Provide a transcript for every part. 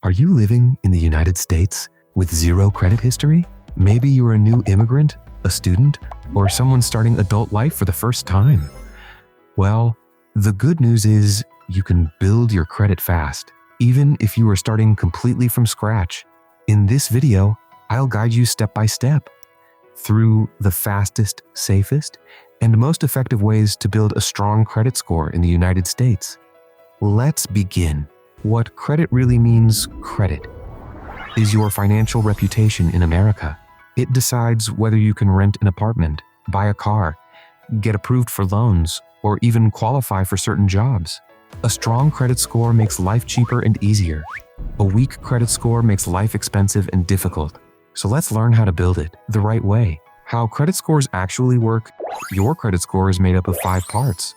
Are you living in the United States with zero credit history? Maybe you're a new immigrant, a student, or someone starting adult life for the first time. Well, the good news is you can build your credit fast, even if you are starting completely from scratch. In this video, I'll guide you step by step through the fastest, safest, and most effective ways to build a strong credit score in the United States. Let's begin. What credit really means, credit, is your financial reputation in America. It decides whether you can rent an apartment, buy a car, get approved for loans, or even qualify for certain jobs. A strong credit score makes life cheaper and easier. A weak credit score makes life expensive and difficult. So let's learn how to build it the right way. How credit scores actually work. Your credit score is made up of 5 parts.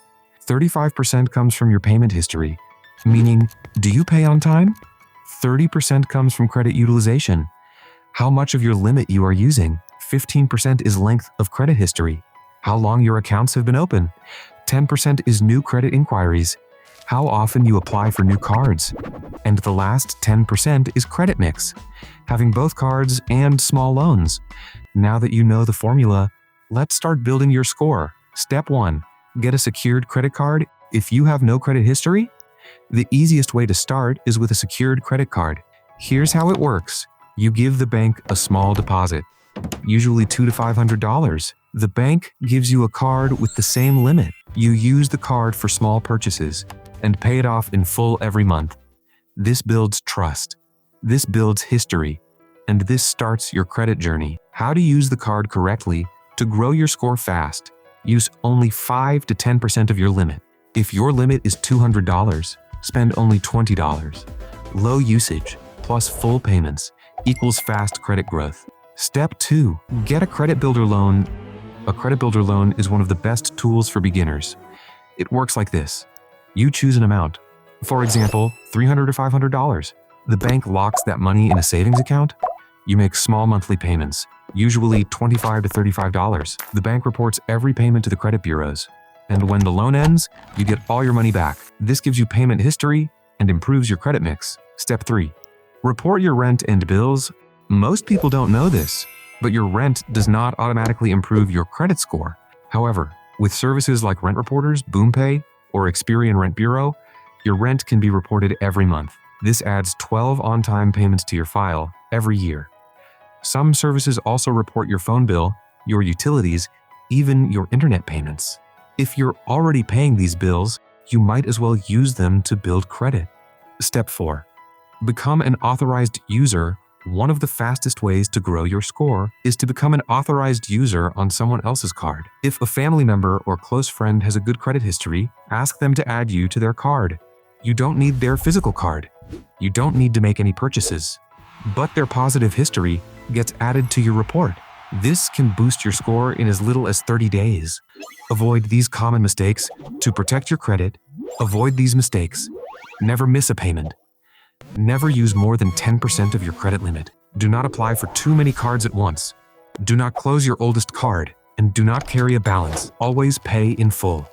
35% comes from your payment history, meaning, do you pay on time? 30% comes from credit utilization, how much of your limit you are using. 15% is length of credit history, how long your accounts have been open. 10% is new credit inquiries, how often you apply for new cards. And the last 10% is credit mix, having both cards and small loans. Now that you know the formula, let's start building your score. Step 1. Get a secured credit card if you have no credit history. The easiest way to start is with a secured credit card. Here's how it works. You give the bank a small deposit, usually $200 to $500. The bank gives you a card with the same limit. You use the card for small purchases and pay it off in full every month. This builds trust. This builds history. And this starts your credit journey. How to use the card correctly to grow your score fast. Use only 5 to 10% of your limit. If your limit is $200, spend only $20. Low usage plus full payments equals fast credit growth. Step 2. Get a credit builder loan. A credit builder loan is one of the best tools for beginners. It works like this. You choose an amount. For example, $300 to $500. The bank locks that money in a savings account. You make small monthly payments, usually $25 to $35. The bank reports every payment to the credit bureaus. And when the loan ends, you get all your money back. This gives you payment history and improves your credit mix. Step 3. Report your rent and bills. Most people don't know this, but your rent does not automatically improve your credit score. However, with services like Rent Reporters, BoomPay, or Experian Rent Bureau, your rent can be reported every month. This adds 12 on-time payments to your file every year. Some services also report your phone bill, your utilities, even your internet payments. If you're already paying these bills, you might as well use them to build credit. Step 4. Become an authorized user. One of the fastest ways to grow your score is to become an authorized user on someone else's card. If a family member or close friend has a good credit history, ask them to add you to their card. You don't need their physical card. You don't need to make any purchases. But their positive history gets added to your report. This can boost your score in as little as 30 days. Avoid these common mistakes to protect your credit. Avoid these mistakes. Never miss a payment. Never use more than 10% of your credit limit. Do not apply for too many cards at once. Do not close your oldest card, and do not carry a balance. Always pay in full.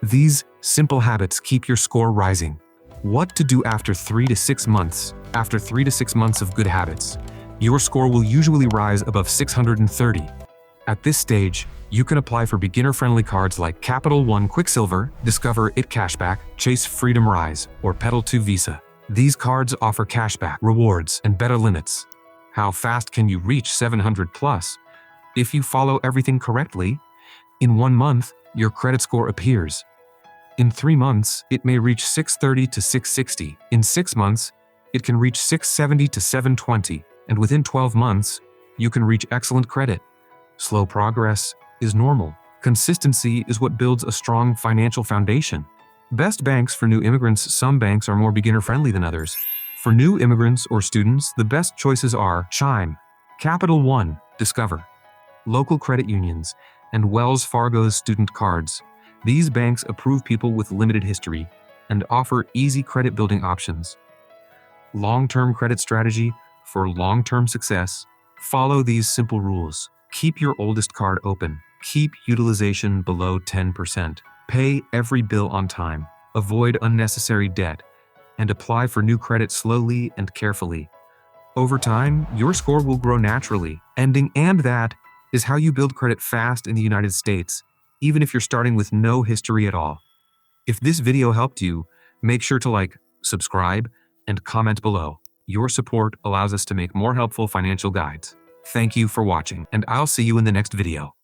These simple habits keep your score rising. What to do after 3 to 6 months? After 3 to 6 months of good habits, your score will usually rise above 630. At this stage, you can apply for beginner-friendly cards like Capital One Quicksilver, Discover It Cashback, Chase Freedom Rise, or Pedal 2 Visa. These cards offer cashback, rewards, and better limits. How fast can you reach 700 plus? If you follow everything correctly, in 1 month, your credit score appears. In 3 months, it may reach 630 to 660. In 6 months, it can reach 670 to 720. And within 12 months, you can reach excellent credit. Slow progress is normal. Consistency is what builds a strong financial foundation. Best banks for new immigrants. Some banks are more beginner-friendly than others. For new immigrants or students, the best choices are Chime, Capital One, Discover, local credit unions, and Wells Fargo's student cards. These banks approve people with limited history and offer easy credit building options. Long-term credit strategy for long-term success. Follow these simple rules. Keep your oldest card open. Keep utilization below 10%. Pay every bill on time. Avoid unnecessary debt. and apply for new credit slowly and carefully. Over time, your score will grow naturally, and that is how you build credit fast in the United States, even if you're starting with no history at all. If this video helped you, make sure to like, subscribe, and comment below. Your support allows us to make more helpful financial guides. Thank you for watching, and I'll see you in the next video.